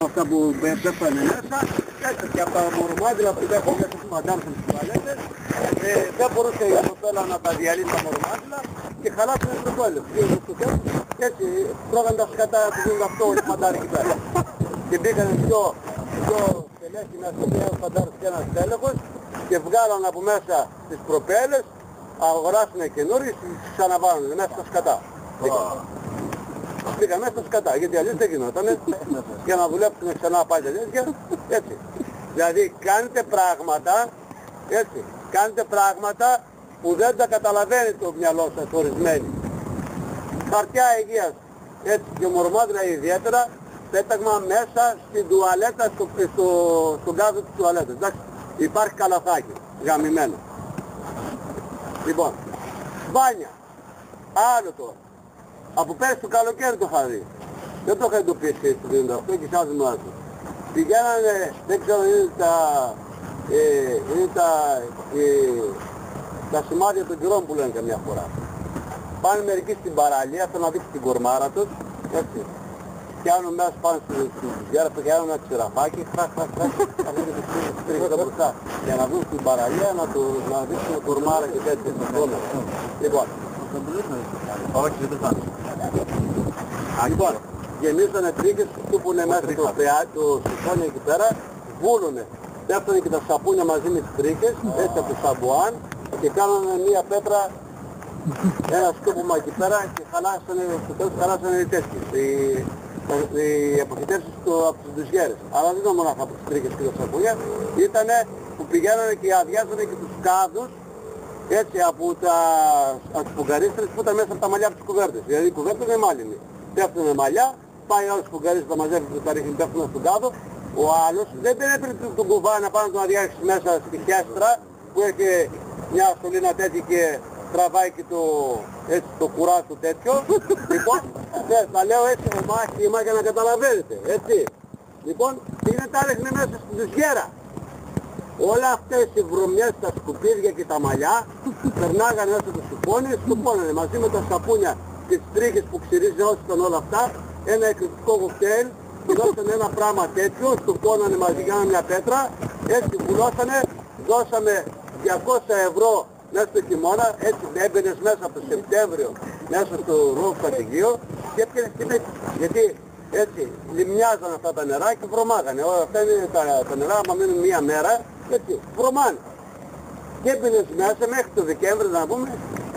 Αυτά που πέφτανε μέσα, έτσι και από τα μορμάντιλα που έχουν μέσα στους μαντάρους στις τουαλέτες, δεν μπορούσε η κοπέλα να τα διαλύσει τα μορμάντιλα και χαλάσανε το τουάλετ. Και έτσι τρώγανε τα σκατά του δίνουν αυτό το μαντάρι εκεί πέρα. Και μπήκανε δυο στελέχοι μέσα, ένας φαντάρος και ένας τέλεχος και βγάλανε από μέσα τις προπέλες, αγοράσανε καινούριες και τις ξαναβάλανε μέσα στα σκατά. Πήγα μέσα στα σκατά, γιατί αλλιώς δεν γινότανε για να δουλέψουμε ξανά πάλι τέτοια, έτσι. Δηλαδή κάνετε πράγματα, έτσι, κάνετε πράγματα που δεν τα καταλαβαίνει το μυαλό σας ορισμένοι. Χαρτιά υγείας, έτσι, και μορμάντρα ιδιαίτερα, πέταγμα μέσα στην τουαλέτα, στον κάδο της τουαλέτας, εντάξει. Υπάρχει καλαθάκι, γαμημένο. Λοιπόν, μπάνια, άλλο τώρα. Από πέρσι το καλοκαίρι το είχα δει. Δεν το είχα εντοπίσει στο 98 και σαν δημάσιο. Πηγαίνανε, δεν ξέρω, είναι τα σημάδια των καιρών που λένε καμιά φορά. Πάνε μερικοί στην παραλία, θέλουν να δείξουν την κορμάρα τους, έτσι. Πιάνουν μέσα πάνω στην γέρα, πιάνουν ένα ξεραφάκι, τρίχοντα μπροστά, για να βγουν στην παραλία να δείξουν την κορμάρα και τέτοια. Λοιπόν, όχι, δεν το θα. Λοιπόν, γεμίσανε τρίχες, στούπουνε μέσα το σιφόνι εκεί πέρα, βούλουνε. Πέφτανε και τα σαπούνια μαζί με τις τρίχες, έτσι από το σαμπουάν και κάνανε μία πέτρα, ένα στούπομα εκεί πέρα και χαλάσανε, στο τέλος χαλάσανε οι τέτοιες, οι αποχητεύσεις από τις δουσιέρες. Αλλά δεν ήταν μόνο από τις τρίχες και τα σαπούνια, ήτανε που πηγαίνανε και αδειάζανε και τους κάδους, έτσι από τις πογκαρίστρες που ήταν μέσα από τα μαλλιά από τις κουβέρτες. Δηλαδή οι κουβέρτες είναι μάλινοι. Πέφτουν με μαλλιά, πάει όλες τις πογκαρίστρες, τα μαζεύει και τα ρίχνει, πέφτουν στον κάδο. Ο άλλος δεν έπρεπε τον κουβά να πάει να τον αδειάσει μέσα στη χέστρα που έχει μια στολίνα τέτοια και τραβάει και το κουράζ του τέτοιο. Λοιπόν, τα λέω έτσι μάχημα για να καταλαβαίνετε, έτσι. Λοιπόν, είναι τα ρίχνει μέσα στη δουσιέρα. Όλα αυτές οι βρωμιές, τα σκουπίδια και τα μαλλιά περνάγανε μέσα το σιφόνι, σκουπώνανε μαζί με τα σαπούνια και τις τρίχες που ξυρίζει όσοι όλα αυτά, ένα εκρηκτικό κοκτέιλ και δώσανε ένα πράγμα τέτοιο, σκουπώνανε μαζί, κάνανε μια πέτρα, έτσι βουλώσανε, δώσαμε 200 ευρώ μέσα στο χειμώνα, έτσι έμπαινες μέσα από το Σεπτέμβριο μέσα στο ρόφο κατοικείο και έπαιρνες και γιατί έτσι λιμνιάζαν αυτά τα νερά και βρωμάγανε. Όλα αυτά είναι τα νερά, άμα μείνουν μία μέρα, έτσι, βρωμάνε. Και έμπαινες μέσα μέχρι το Δεκέμβριο να πούμε,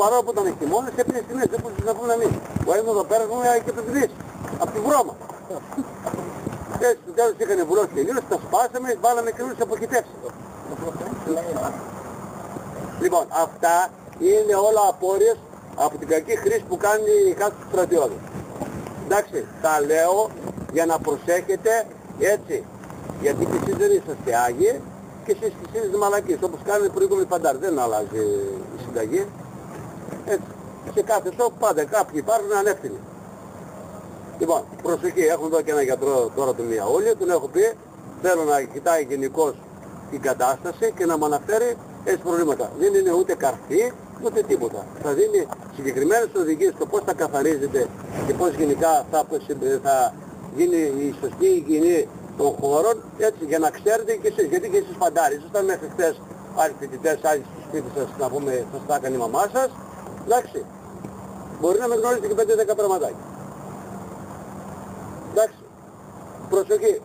παρόλο που ήταν χειμώνας, έπαιρνες τη μέση, δεν μπορούσες να πούμε να μην. Ο ένας εδώ πέρα μου και πεπιδείς, από τη βρώμα. Έτσι, στο τέλος είχαν βουλώσει τελείως, τα σπάσαμε, βάλαμε καινούριες αποχητεύσεις. Λοιπόν, αυτά είναι όλα απόρριες από την κακή χρήση που κάνει κάθε στρατιώτες. Εντάξει, τα λέω για να προσέχετε, έτσι, γιατί και εσείς δεν είσαστε Άγιοι και εσείς είστε μαλακίες, όπως κάνουν οι προηγούμενοι φαντάροι, δεν αλλάζει η συνταγή. Έτσι, σε κάθε τόπο πάντα κάποιοι υπάρχουν ανεύθυνοι. Λοιπόν, προσοχή, έχουμε εδώ και ένα γιατρό τώρα του Μιαούλη, τον έχω πει, θέλω να κοιτάει γενικώς την κατάσταση και να μου αναφέρει έτσι προβλήματα. Δεν είναι ούτε καρφί, ούτε τίποτα. Θα δίνει συγκεκριμένες οδηγίες στο πώς θα καθαρίζεται και πώς γενικά θα γίνει η σωστή υγιεινή των χώρων, έτσι, για να ξέρετε και εσείς, γιατί και εσείς φαντάροι, ήσασταν μέχρι χθες άλλοι φοιτητές, άλλοι στο σπίτι σας, να πούμε, σας τα έκανε η μαμά σας, εντάξει, μπορεί να με γνωρίζετε και 5-10 πραγματάκια. Εντάξει, προσοχή,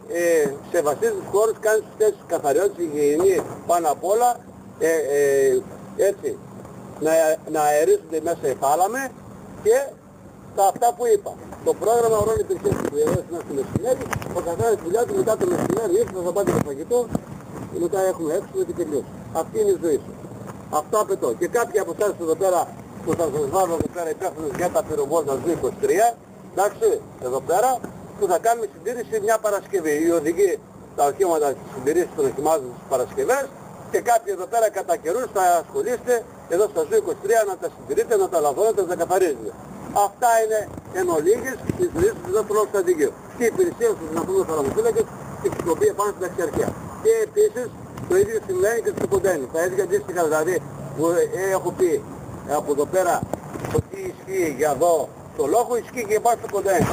σεβαστείς τους χώρους, κάνεις τις καθαριότητες, υγιεινή πάνω απ' όλα, έτσι, να αερίζονται μέσα οι θάλαμοι και τα αυτά που είπα. Το πρόγραμμα ορών υπηρεσίας που διαδέσεις στο μεσημέρι, ο καθένας τη δουλειά του μετά το μεσημέρι ήρθε, θα πάτε το φαγητό και μετά έχουμε έξοδο και τελειώσει. Αυτή είναι η ζωή σου. Αυτό απαιτώ. Και κάποιοι από εσάς εδώ πέρα που θα σας βάλω εδώ πέρα υπεύθυνος για τα πυροβόλτα 23, εντάξει, εδώ πέρα, που θα κάνουμε συντήρηση μια Παρασκευή. Οι οδηγοί, τα οχήματα της συντηρήσης των οχημάτων στις Παρασκευές και κάποιοι εδώ πέρα κατά καιρούς θα ασχολείστε εδώ στα ΖΟΥ 23 να τα συντηρείτε, να τα λαδώνετε, να τα καθαρίζετε. Αυτά είναι εν ολίγης τις δουλειές του δεύτερου στρατηγείου. Και η υπηρεσία στους ναυτικούς θαλαμοφύλακες και η κυκλοπία πάνω στην ταξιαρχία. Και επίσης το ίδιο συμβαίνει και στο Κοντένι. Τα ίδια αντίστοιχα δηλαδή που έχω πει από εδώ πέρα ότι ισχύει για εδώ το λόγο, ισχύει και πάνω στο Κοντένι.